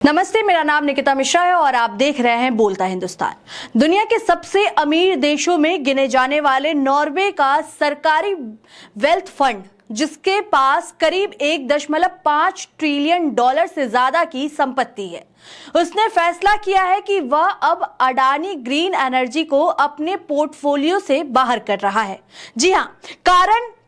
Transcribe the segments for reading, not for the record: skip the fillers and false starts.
नमस्ते, मेरा नाम निकिता मिश्रा है और आप देख रहे हैं बोलता हिंदुस्तान। दुनिया के सबसे अमीर देशों में गिने जाने वाले नॉर्वे का सरकारी वेल्थ फंड, जिसके पास करीब 1.5 ट्रिलियन डॉलर से ज्यादा की संपत्ति है, उसने फैसला किया है कि वह अब अडानी ग्रीन एनर्जी को अपने पोर्टफोलियो से बाहर कर रहा है। जी हां,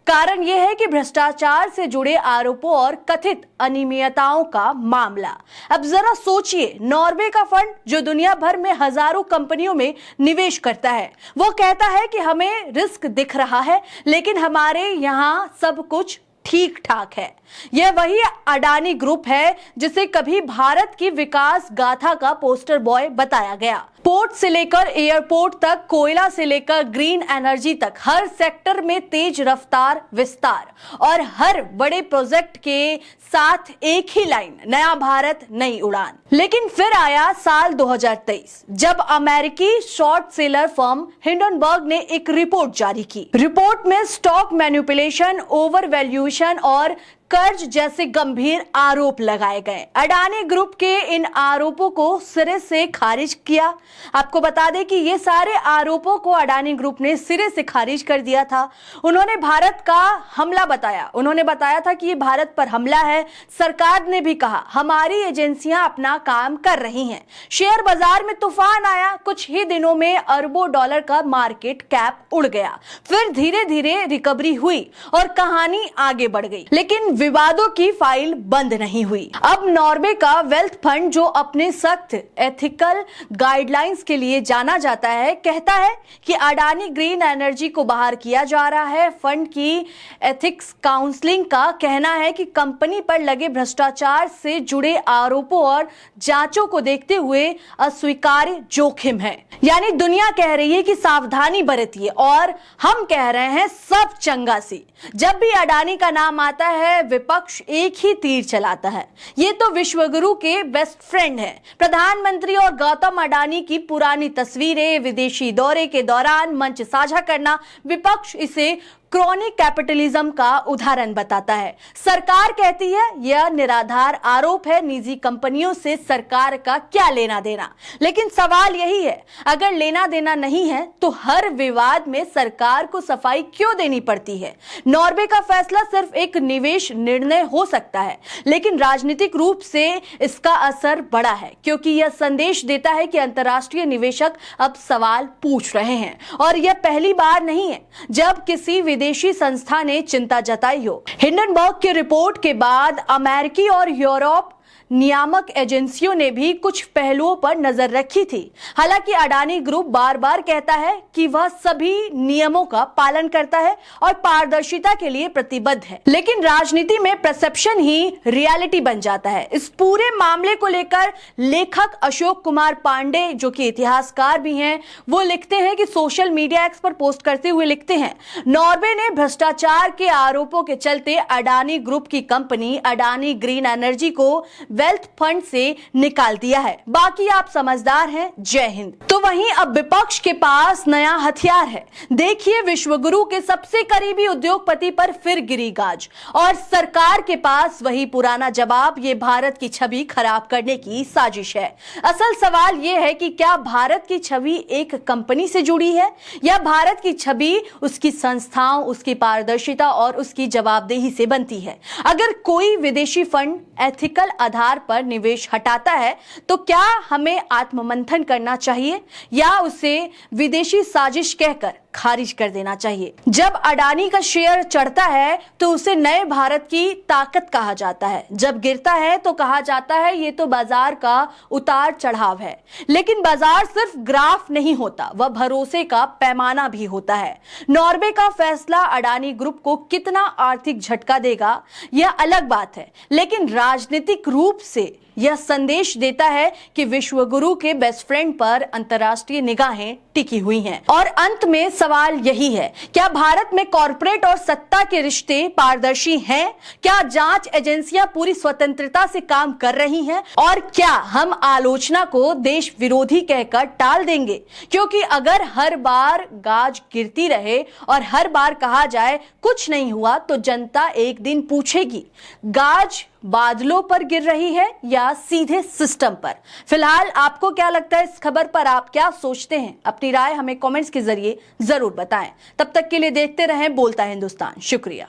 कारण यह है कि भ्रष्टाचार से जुड़े आरोपों और कथित अनियमितताओं का मामला। अब जरा सोचिए, नॉर्वे का फंड जो दुनिया भर में हजारों कंपनियों में निवेश करता है, वो कहता है कि हमें रिस्क दिख रहा है, लेकिन हमारे यहाँ सब कुछ ठीक ठाक है। यह वही अडानी ग्रुप है जिसे कभी भारत की विकास गाथा का पोस्टर बॉय बताया गया। पोर्ट से लेकर एयरपोर्ट तक, कोयला से लेकर ग्रीन एनर्जी तक, हर सेक्टर में तेज रफ्तार विस्तार और हर बड़े प्रोजेक्ट के साथ एक ही लाइन, नया भारत नई उड़ान। लेकिन फिर आया साल 2023, जब अमेरिकी शॉर्ट सेलर फर्म हिंडनबर्ग ने एक रिपोर्ट जारी की। रिपोर्ट में स्टॉक मैनिपुलेशन, ओवर वैल्यूएशन और कर्ज जैसे गंभीर आरोप लगाए गए। अडानी ग्रुप के इन आरोपों को सिरे से खारिज किया। आपको बता दें कि ये सारे आरोपों को अडानी ग्रुप ने सिरे से खारिज कर दिया था। उन्होंने भारत का हमला बताया। उन्होंने बताया था कि ये भारत पर हमला है। सरकार ने भी कहा हमारी एजेंसियां अपना काम कर रही हैं। शेयर बाजार में तूफान आया। कुछ ही दिनों में अरबों डॉलर का मार्केट कैप उड़ गया। फिर धीरे धीरे रिकवरी हुई और कहानी आगे बढ़ गई, लेकिन विवादों की फाइल बंद नहीं हुई। अब नॉर्वे का वेल्थ फंड, जो अपने सख्त एथिकल गाइडलाइंस के लिए जाना जाता है, कहता है कि अडानी ग्रीन एनर्जी को बाहर किया जा रहा है। फंड की एथिक्स काउंसलिंग का कहना है कि कंपनी पर लगे भ्रष्टाचार से जुड़े आरोपों और जांचों को देखते हुए अस्वीकार्य जोखिम है। यानी दुनिया कह रही है कि सावधानी बरतिए और हम कह रहे हैं सब चंगा सी। जब भी अडानी का नाम आता है, विपक्ष एक ही तीर चलाता है। ये तो विश्वगुरु के बेस्ट फ्रेंड है। प्रधानमंत्री और गौतम अडानी की पुरानी तस्वीरें विदेशी दौरे के दौरान मंच साझा करना विपक्ष इसे क्रॉनिक कैपिटलिज्म का उदाहरण बताता है। सरकार कहती है यह निराधार आरोप है, निजी कंपनियों से सरकार का क्या लेना देना। लेकिन सवाल यही है, अगर लेना देना नहीं है तो हर विवाद में सरकार को सफाई क्यों देनी पड़ती है? नॉर्वे का फैसला सिर्फ एक निवेश निर्णय हो सकता है, लेकिन राजनीतिक रूप से इसका असर बड़ा है, क्योंकि यह संदेश देता है कि अंतर्राष्ट्रीय निवेशक अब सवाल पूछ रहे हैं। और यह पहली बार नहीं है जब किसी विदेशी संस्था ने चिंता जताई हो। हिंडनबर्ग की रिपोर्ट के बाद अमेरिकी और यूरोप नियामक एजेंसियों ने भी कुछ पहलुओं पर नजर रखी थी। हालांकि अडानी ग्रुप बार बार कहता है कि वह सभी नियमों का पालन करता है और पारदर्शिता के लिए प्रतिबद्ध है, लेकिन राजनीति में परसेप्शन ही रियलिटी बन जाता है। इस पूरे मामले को लेकर लेखक अशोक कुमार पांडे, जो कि इतिहासकार भी हैं, वो लिखते हैं कि सोशल मीडिया एक्स पर पोस्ट करते हुए लिखते हैं, नॉर्वे ने भ्रष्टाचार के आरोपों के चलते अडानी ग्रुप की कंपनी अडानी ग्रीन एनर्जी को वेल्थ फंड से निकाल दिया है। बाकी आप समझदार हैं। जय हिंद। तो वहीं अब विपक्ष के पास नया हथियार है। देखिए, विश्वगुरु के सबसे करीबी उद्योगपति पर फिर गिरी गाज और सरकार के पास वही पुराना जवाब, ये भारत की छवि खराब करने की साजिश है। असल सवाल ये है कि क्या भारत की छवि एक कंपनी से जुड़ी है या भारत की छवि उसकी संस्थाओं, उसकी पारदर्शिता और उसकी जवाबदेही से बनती है? अगर कोई विदेशी फंड एथिकल आधार पर निवेश हटाता है तो क्या हमें आत्ममंथन करना चाहिए या उसे विदेशी साजिश कहकर खारिज कर देना चाहिए? जब अडानी का शेयर चढ़ता है तो उसे नए भारत की ताकत कहा जाता है, जब गिरता है तो कहा जाता है ये तो बाजार का उतार चढ़ाव है। लेकिन बाजार सिर्फ ग्राफ नहीं होता, वह भरोसे का पैमाना भी होता है। नॉर्वे का फैसला अडानी ग्रुप को कितना आर्थिक झटका देगा यह अलग बात है, लेकिन राजनीतिक रूप से यह संदेश देता है कि विश्वगुरु के बेस्ट फ्रेंड पर अंतर्राष्ट्रीय निगाहें टिकी हुई हैं। और अंत में सवाल यही है, क्या भारत में कॉर्पोरेट और सत्ता के रिश्ते पारदर्शी हैं? क्या जांच एजेंसियां पूरी स्वतंत्रता से काम कर रही हैं? और क्या हम आलोचना को देश विरोधी कहकर टाल देंगे? क्योंकि अगर हर बार गाज गिरती रहे और हर बार कहा जाए कुछ नहीं हुआ, तो जनता एक दिन पूछेगी गाज बादलों पर गिर रही है या सीधे सिस्टम पर? फिलहाल आपको क्या लगता है इस खबर पर? आप क्या सोचते हैं? अपनी राय हमें कमेंट्स के जरिए जरूर बताएं। तब तक के लिए देखते रहें बोलता हिंदुस्तान। शुक्रिया।